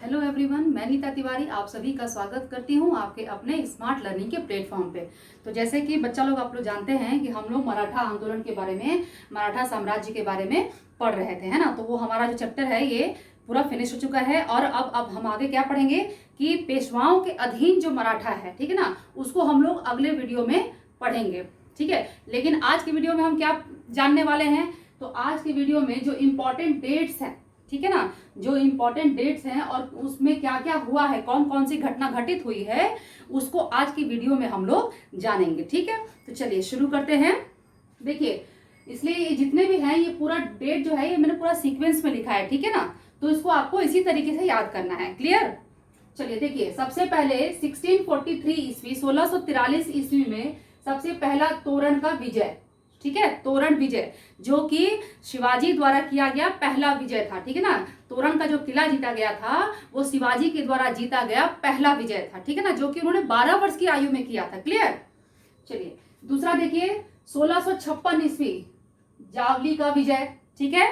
Hello everyone, मैं नीता तिवारी आप सभी का स्वागत करती हूँ आपके अपने स्मार्ट लर्निंग के प्लेटफॉर्म पे। तो जैसे कि बच्चा लोग आप लोग जानते हैं कि हम लोग मराठा आंदोलन के बारे में, मराठा साम्राज्य के बारे में पढ़ रहे थे, है ना। तो वो हमारा जो चैप्टर है ये पूरा फिनिश हो चुका है और अब हम आगे क्या पढ़ेंगे कि पेशवाओं के अधीन जो मराठा है, ठीक है ना, उसको हम लोग अगले वीडियो में पढ़ेंगे, ठीक है। लेकिन आज की वीडियो में हम क्या जानने वाले हैं, तो आज की वीडियो में जो इम्पोर्टेंट डेट्स हैं, ठीक है ना, जो इम्पोर्टेंट डेट्स हैं और उसमें क्या क्या हुआ है, कौन कौन सी घटना घटित हुई है, उसको आज की वीडियो में हम लोग जानेंगे, ठीक है। तो चलिए शुरू करते हैं। देखिए, इसलिए ये जितने भी हैं ये पूरा डेट जो है ये मैंने पूरा सीक्वेंस में लिखा है, ठीक है ना। तो इसको आपको इसी तरीके से याद करना है। क्लियर? चलिए देखिए, सबसे पहले 1643 ईस्वी 1643 ईस्वी में सबसे पहला तोरण का विजय, ठीक है, तोरण विजय, जो कि शिवाजी द्वारा किया गया पहला विजय था, ठीक है ना। तोरण का जो किला जीता गया था वो शिवाजी के द्वारा जीता गया पहला विजय था, ठीक है ना, जो कि उन्होंने 12 वर्ष की आयु में किया था। क्लियर? चलिए दूसरा देखिए, 1656 ईस्वी जावली का विजय, ठीक है।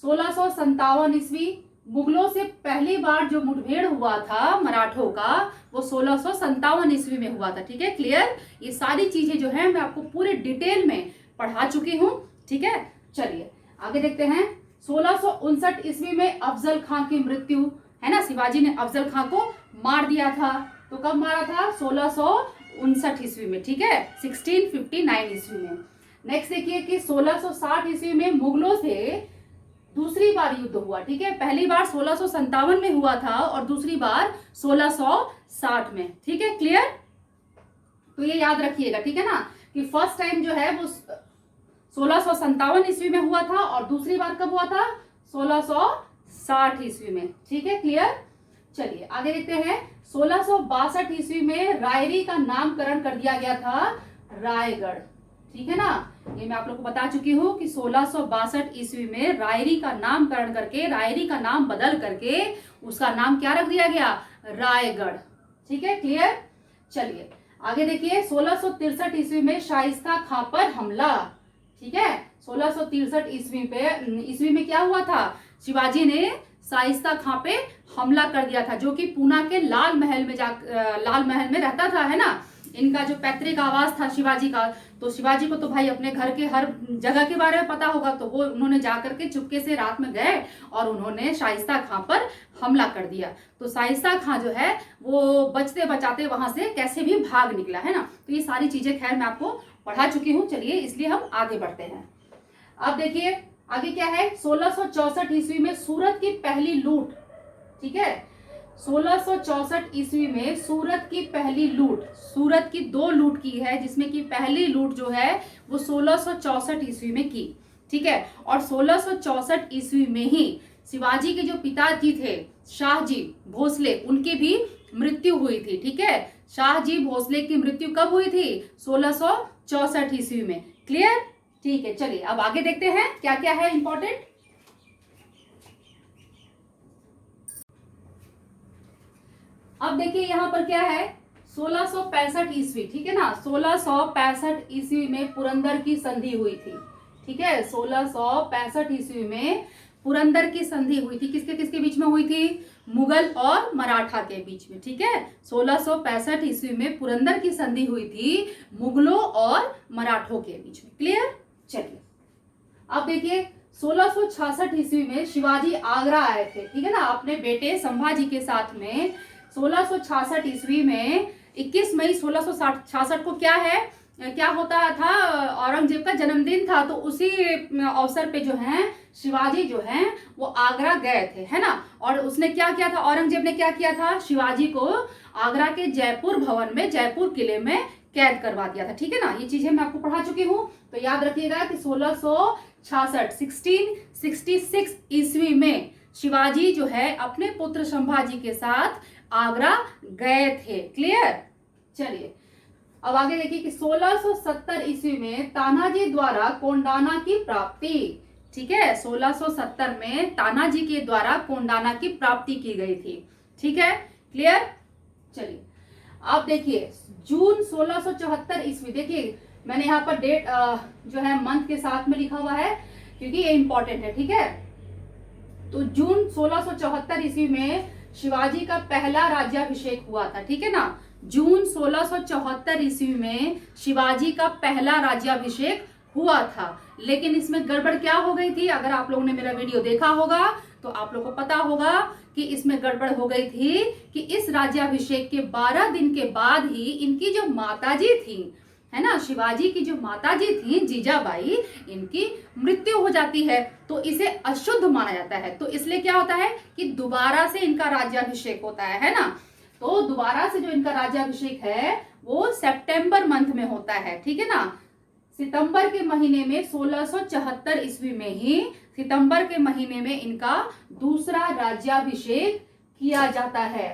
1657 ईस्वी मुगलों से पहली बार जो मुठभेड़ हुआ था मराठों का, वो 1657 ईस्वी में हुआ था, ठीक है। क्लियर? ये सारी चीजें जो है मैं आपको पूरे डिटेल में पढ़ा चुकी हूं, ठीक है। चलिए आगे देखते हैं। 1659 ईस्वी में अफजल खां की मृत्यु, है ना, शिवाजी ने अफजल खां को मार दिया था। तो कब मारा था? 1659 ईस्वी में, ठीक है, 1659 ईस्वी में। नेक्स्ट देखिए कि 1660 ईस्वी में मुगलों से दूसरी बार युद्ध हुआ, ठीक है। पहली बार 1657 में हुआ था और दूसरी बार 1660 में, ठीक है। क्लियर? तो ये याद रखिएगा, ठीक है ना, कि फर्स्ट टाइम जो है वो 1657 ईस्वी में हुआ था और दूसरी बार कब हुआ था? 1660 ईस्वी में, ठीक है। क्लियर? चलिए आगे देखते हैं। 1662 ईस्वी में रायरी का नामकरण कर दिया गया था रायगढ़, ठीक है ना। ये मैं आप लोग को बता चुकी हूँ कि 1662 ईस्वी में रायरी का नामकरण करके, रायरी का नाम बदल करके उसका नाम क्या रख दिया गया? रायगढ़, ठीक है। क्लियर? चलिए आगे देखिए। 1663 ईस्वी में शाइस्ता खां पर हमला, ठीक है। 1663 ईस्वी में क्या हुआ था? शिवाजी ने शाइस्ता खां पे हमला कर दिया था, जो कि पूना के लाल महल में रहता था, है ना। इनका जो पैतृक आवास था शिवाजी का, तो शिवाजी को तो भाई अपने घर के हर जगह के बारे में पता होगा, तो वो उन्होंने जाकर के चुपके से रात में गए और उन्होंने शाइस्ता खां पर हमला कर दिया। तो शाइस्ता खां जो है वो बचते बचाते वहां से कैसे भी भाग निकला, है ना। तो ये सारी चीजें खैर मैं आपको पढ़ा चुकी हूँ। चलिए इसलिए हम आगे बढ़ते हैं। अब देखिए आगे क्या है। 1664 ईस्वी में सूरत की पहली लूट, ठीक है। 1664 ईस्वी में सूरत की पहली लूट, सूरत की 2 लूट की है, जिसमें कि पहली लूट जो है वो 1664 ईस्वी में की, ठीक है। और 1664 ईस्वी में ही शिवाजी के जो पिताजी थे शाहजी भोसले, उनकी भी मृत्यु हुई थी, ठीक है। शाहजी भोसले की मृत्यु कब हुई थी? 1664 ईस्वी में। क्लियर? ठीक है। चलिए अब आगे देखते हैं क्या क्या है इंपॉर्टेंट। अब देखिए यहां पर क्या है, 1665 ईस्वी, ठीक है ना। 1665 ईस्वी में पुरंदर की संधि हुई थी, ठीक है। 1665 ईस्वी में पुरंदर की संधि हुई थी। किसके किसके बीच में हुई थी? मुगल और मराठा के बीच में, ठीक है। 1665 ईस्वी में पुरंदर की संधि हुई थी मुगलों और मराठों के बीच में। क्लियर? चलिए अब देखिए 1666 ईस्वी में शिवाजी आगरा आए थे, ठीक है ना, अपने बेटे संभाजी के साथ में। 1666 ईस्वी में 21 मई 1666 को क्या है, क्या होता था? औरंगजेब का जन्मदिन था। तो उसी अवसर पे जो है शिवाजी जो है वो आगरा गए थे, है ना। और उसने क्या किया था, औरंगजेब ने क्या किया था? शिवाजी को आगरा के जयपुर भवन में, जयपुर किले में कैद करवा दिया था, ठीक है ना। ये चीजें मैं आपको पढ़ा चुकी हूँ। तो याद रखिएगा कि 1666 ईस्वी में शिवाजी जो है अपने पुत्र संभाजी के साथ आगरा गए थे। क्लियर? चलिए अब आगे देखिए कि 1670 ईस्वी में तानाजी द्वारा कोंडाना की प्राप्ति, ठीक है। 1670 में तानाजी के द्वारा कोंडाना की प्राप्ति की गई थी, ठीक है। क्लियर? चलिए अब देखिए जून 1674 ईस्वी, देखिए मैंने यहाँ पर डेट जो है मंथ के साथ में लिखा हुआ है क्योंकि ये इंपॉर्टेंट है, ठीक है। तो जून 1674 ईस्वी में शिवाजी का पहला राज्याभिषेक हुआ था, ठीक है ना। जून 1674 ईस्वी में शिवाजी का पहला राज्याभिषेक हुआ था। लेकिन इसमें गड़बड़ क्या हो गई थी, अगर आप लोगों ने मेरा वीडियो देखा होगा तो आप लोगों को पता होगा कि इसमें गड़बड़ हो गई थी कि इस राज्याभिषेक के 12 दिन के बाद ही इनकी जो माताजी थी, है ना, शिवाजी की जो माताजी थी जीजाबाई, इनकी मृत्यु हो जाती है। तो इसे अशुद्ध माना जाता है। तो इसलिए क्या होता है कि दोबारा से इनका राज्याभिषेक होता है ना। तो दोबारा से जो इनका राज्याभिषेक है वो सितंबर मंथ में होता है, ठीक है ना। सितंबर के महीने में 1674 ईस्वी में ही सितंबर के महीने में इनका दूसरा राज्याभिषेक किया जाता है,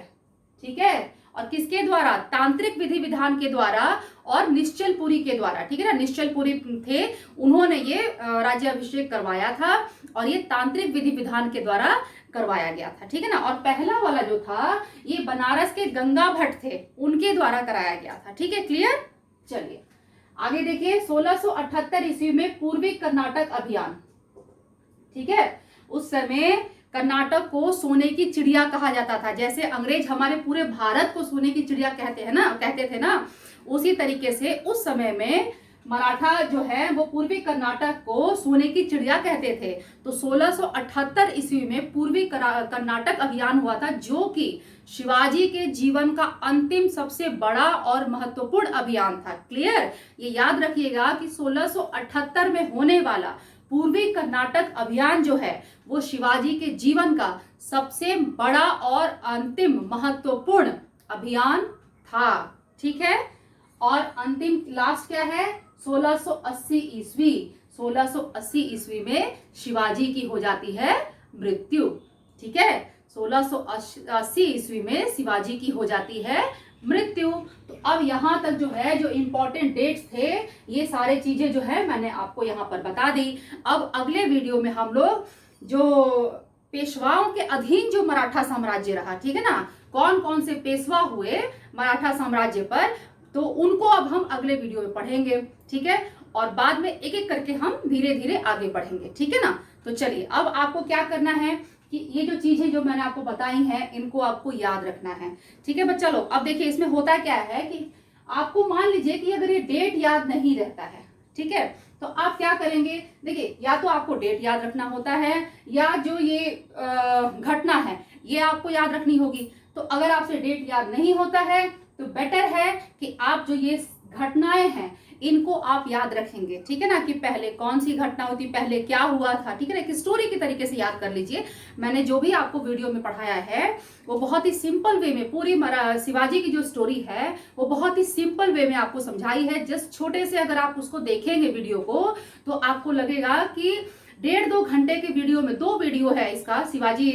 ठीक है। और किसके द्वारा, तांत्रिक विधि विधान के द्वारा और निश्चलपुरी के द्वारा, ठीक है ना। निश्चलपुरी थे, उन्होंने ये राज्याभिषेक करवाया था और ये तांत्रिक विधि विधान के द्वारा करवाया गया था, ठीक है ना। और पहला वाला जो था ये बनारस के गंगा भट्ट थे, उनके द्वारा कराया गया था, ठीक है। क्लियर। चलिए आगे देखिए, 1678 ईस्वी में पूर्वी कर्नाटक अभियान, ठीक है। उस समय कर्नाटक को सोने की चिड़िया कहा जाता था। जैसे अंग्रेज हमारे पूरे भारत को सोने की चिड़िया कहते थे ना, उसी तरीके से उस समय में मराठा जो है वो पूर्वी कर्नाटक को सोने की चिड़िया कहते थे। तो 1678 ईस्वी में पूर्वी कर्नाटक अभियान हुआ था, जो कि शिवाजी के जीवन का अंतिम सबसे बड़ा और महत्वपूर्ण अभियान था। क्लियर। ये याद रखिएगा कि 1678 में होने वाला पूर्वी कर्नाटक अभियान जो है वो शिवाजी के जीवन का सबसे बड़ा और अंतिम महत्वपूर्ण अभियान था, ठीक है। और अंतिम लास्ट क्या है, 1680 ईस्वी। 1680 ईस्वी में शिवाजी की हो जाती है मृत्यु, ठीक है। 1680 ईस्वी में शिवाजी की हो जाती है मृत्यु। तो अब यहाँ तक जो है जो इंपॉर्टेंट डेट्स थे ये सारे चीजें जो है मैंने आपको यहाँ पर बता दी। अब अगले वीडियो में हम लोग जो पेशवाओं के अधीन जो मराठा साम्राज्य रहा, ठीक है ना, कौन कौन से पेशवा हुए मराठा साम्राज्य पर, तो उनको अब हम अगले वीडियो में पढ़ेंगे, ठीक है। और बाद में एक एक करके हम धीरे धीरे आगे बढ़ेंगे, ठीक है ना। तो चलिए अब आपको क्या करना है कि ये जो चीजें जो मैंने आपको बताई हैं इनको आपको याद रखना है, ठीक है बच्चा लोग। अब देखिए इसमें होता क्या है कि आपको मान लीजिए कि अगर ये डेट याद नहीं रहता है, ठीक है, तो आप क्या करेंगे, देखिए या तो आपको डेट याद रखना होता है या जो ये घटना है ये आपको याद रखनी होगी। तो अगर आपसे डेट याद नहीं होता है तो बेटर है कि आप जो ये घटनाएं हैं इनको आप याद रखेंगे, ठीक है ना, कि पहले कौन सी घटना होती, पहले क्या हुआ था, ठीक है ना, एक स्टोरी की तरीके से याद कर लीजिए। मैंने जो भी आपको वीडियो में पढ़ाया है वो बहुत ही सिंपल वे में, पूरी शिवाजी की जो स्टोरी है वो बहुत ही सिंपल वे में आपको समझाई है। जस्ट छोटे से अगर आप उसको देखेंगे वीडियो को तो आपको लगेगा कि 1.5-2 घंटे के वीडियो में 2 वीडियो है इसका, शिवाजी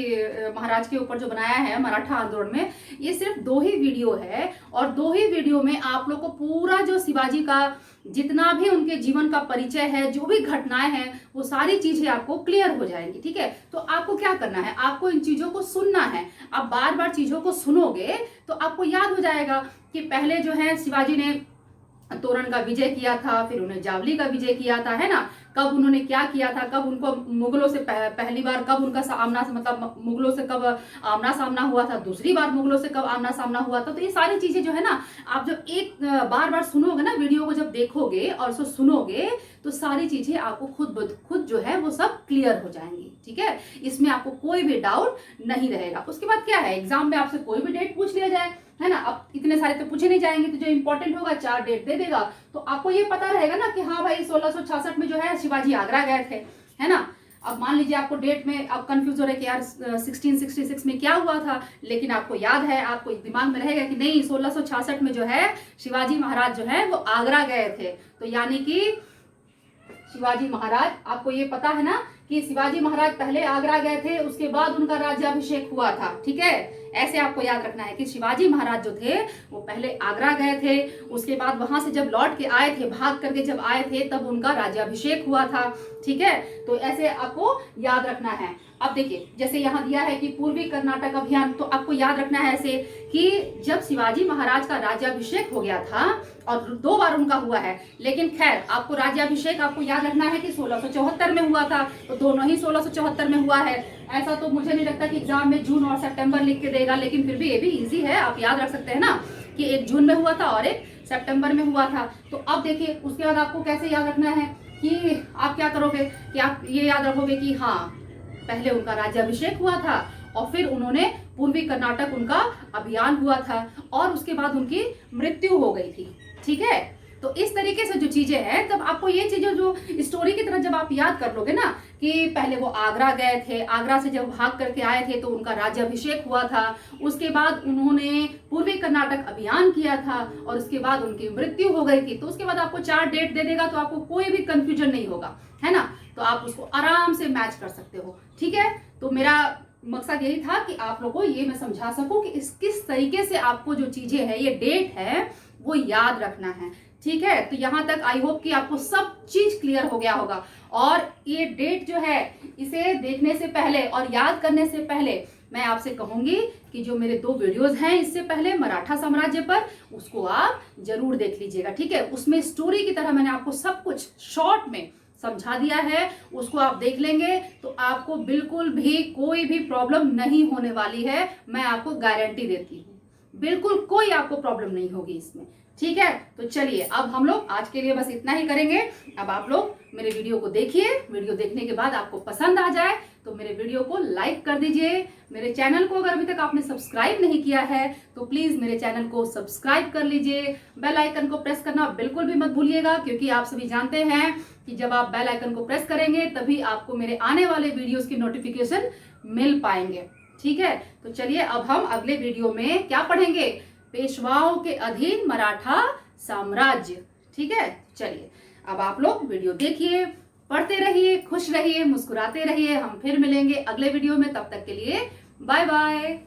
महाराज के ऊपर जो बनाया है मराठा आंदोलन में, ये सिर्फ 2 ही वीडियो है। और 2 ही वीडियो में आप लोग को पूरा जो शिवाजी का जितना भी उनके जीवन का परिचय है, जो भी घटनाएं हैं, वो सारी चीजें आपको क्लियर हो जाएंगी, ठीक है। तो आपको क्या करना है, आपको इन चीजों को सुनना है। आप बार बार चीजों को सुनोगे तो आपको याद हो जाएगा कि पहले जो है शिवाजी ने तोरण का विजय किया था, फिर उन्हें जावली का विजय किया था, है ना, कब उन्होंने क्या किया था, कब उनको मुगलों से पहली बार कब उनका सामना, मतलब मुगलों से कब आमना सामना हुआ था, दूसरी बार मुगलों से कब आमना सामना हुआ था। तो ये सारी चीजें जो है ना, आप जब एक बार बार सुनोगे ना, वीडियो को जब देखोगे और उसको सुनोगे तो सारी चीजें आपको खुद जो है वो सब क्लियर हो जाएंगी, ठीक है। इसमें आपको कोई भी डाउट नहीं रहेगा। उसके बाद क्या है, एग्जाम में आपसे कोई भी डेट पूछ लिया जाए, है ना, अब इतने सारे तो पूछे नहीं जाएंगे, तो जो इंपॉर्टेंट होगा 4 डेट दे देगा, तो आपको ये पता रहेगा ना कि हाँ भाई 1666 में जो है शिवाजी आगरा गए थे, है ना। अब मान लीजिए आपको डेट में आप कंफ्यूज हो रहे कि यार 1666 में क्या हुआ था, लेकिन आपको याद है, आपको दिमाग में रहेगा कि नहीं 1666 में जो है शिवाजी महाराज जो है वो आगरा गए थे। तो यानी कि शिवाजी महाराज, आपको ये पता है ना कि शिवाजी महाराज पहले आगरा गए थे, उसके बाद उनका राज्याभिषेक हुआ था, ठीक है। ऐसे आपको याद रखना है कि शिवाजी महाराज जो थे वो पहले आगरा गए थे, उसके बाद वहां से जब लौट के आए थे, भाग करके जब आए थे, तब उनका राज्याभिषेक हुआ था, ठीक है। तो ऐसे आपको याद रखना है। अब देखिए जैसे यहाँ दिया है कि पूर्वी कर्नाटक अभियान, तो आपको याद रखना है ऐसे कि जब शिवाजी महाराज का राज्याभिषेक हो गया था और 2 बार उनका हुआ है, लेकिन खैर आपको राज्याभिषेक आपको याद रखना है कि 1674 में हुआ था, तो दोनों ही 1674 में हुआ है। ऐसा तो मुझे नहीं लगता कि एग्जाम में जून और सितंबर लिख के देगा, लेकिन फिर भी ये भी इजी है, आप याद रख सकते हैं ना कि एक जून में हुआ था और एक सितंबर में हुआ था। तो अब देखिए उसके बाद आपको कैसे याद रखना है कि आप क्या करोगे कि आप ये याद रखोगे कि हाँ पहले उनका राज्याभिषेक हुआ था और फिर उन्होंने पूर्वी कर्नाटक उनका अभियान हुआ था और उसके बाद उनकी मृत्यु हो गई थी। ठीक है, तो इस तरीके से जो चीजें हैं, तब आपको ये चीजें जो स्टोरी की तरह जब आप याद कर लोगे ना कि पहले वो आगरा गए थे, आगरा से जब भाग करके आए थे तो उनका राज्याभिषेक हुआ था, उसके बाद उन्होंने पूर्वी कर्नाटक अभियान किया था और उसके बाद उनकी मृत्यु हो गई थी। तो उसके बाद आपको 4 डेट दे देगा तो आपको कोई भी कंफ्यूजन नहीं होगा, है ना। तो आप उसको आराम से मैच कर सकते हो। ठीक है, तो मेरा मकसद यही था कि आप लोगों को ये मैं समझा सकूं कि इस किस तरीके से आपको जो चीजें है, ये डेट है, वो याद रखना है। ठीक है, तो यहां तक आई होप कि आपको सब चीज क्लियर हो गया होगा। और ये डेट जो है, इसे देखने से पहले और याद करने से पहले मैं आपसे कहूंगी कि जो मेरे 2 वीडियोस हैं इससे पहले मराठा साम्राज्य पर, उसको आप जरूर देख लीजिएगा। ठीक है, उसमें स्टोरी की तरह मैंने आपको सब कुछ शॉर्ट में समझा दिया है, उसको आप देख लेंगे तो आपको बिल्कुल भी कोई भी प्रॉब्लम नहीं होने वाली है। मैं आपको गारंटी देती हूँ, बिल्कुल कोई आपको प्रॉब्लम नहीं होगी इसमें। ठीक है, तो चलिए अब हम लोग आज के लिए बस इतना ही करेंगे। अब आप लोग मेरे वीडियो को देखिए, वीडियो देखने के बाद आपको पसंद आ जाए तो मेरे वीडियो को लाइक कर दीजिए। मेरे चैनल को अगर अभी तक आपने सब्सक्राइब नहीं किया है तो प्लीज मेरे चैनल को सब्सक्राइब कर लीजिए। बेल आइकन को प्रेस करना बिल्कुल भी मत भूलिएगा, क्योंकि आप सभी जानते हैं कि जब आप बेल आइकन को प्रेस करेंगे तभी आपको मेरे आने वाले वीडियोस की नोटिफिकेशन मिल पाएंगे। ठीक है, तो चलिए अब हम अगले वीडियो में क्या पढ़ेंगे, पेशवाओं के अधीन मराठा साम्राज्य। ठीक है, चलिए अब आप लोग वीडियो देखिए, पढ़ते रहिए, खुश रहिए, मुस्कुराते रहिए। हम फिर मिलेंगे अगले वीडियो में, तब तक के लिए बाय बाय।